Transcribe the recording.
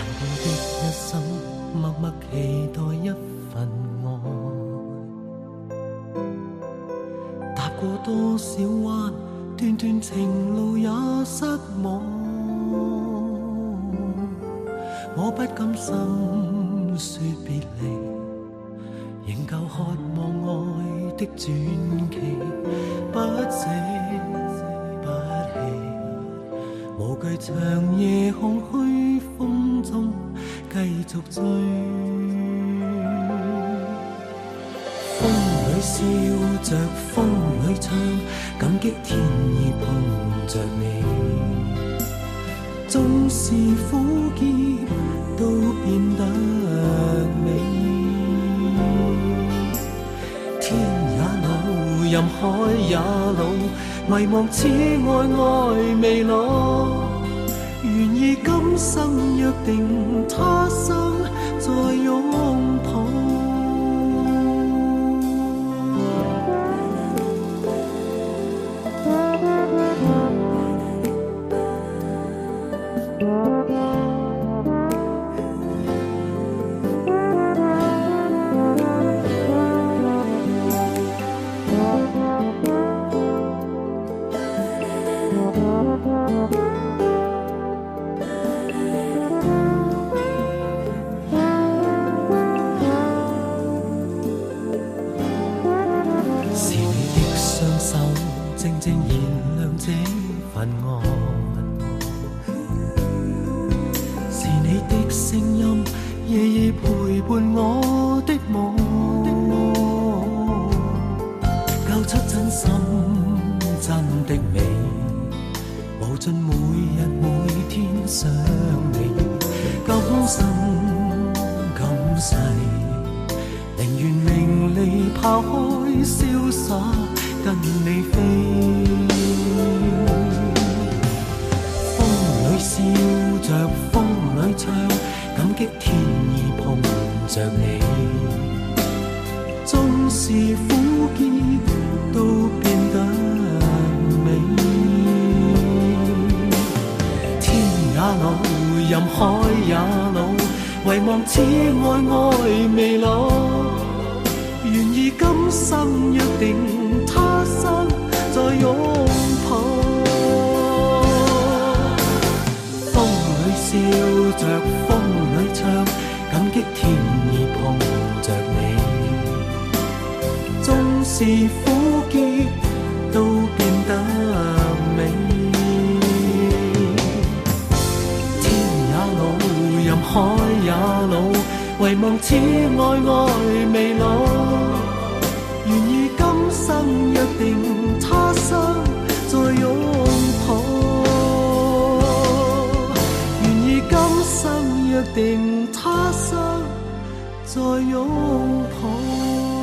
要的一生，默默期待一份愛。踏過多少彎，段段情路也失望。我不甘心說別離，仍舊渴望愛的傳奇，不捨不棄，無懼長夜空虛風中繼續追。風裏笑着風裏唱，感激天意碰着你，縱是苦澀都變得美。天也老，任海也老，迷惘此愛愛未老，願意今生約定他生再擁抱。定他生再擁抱。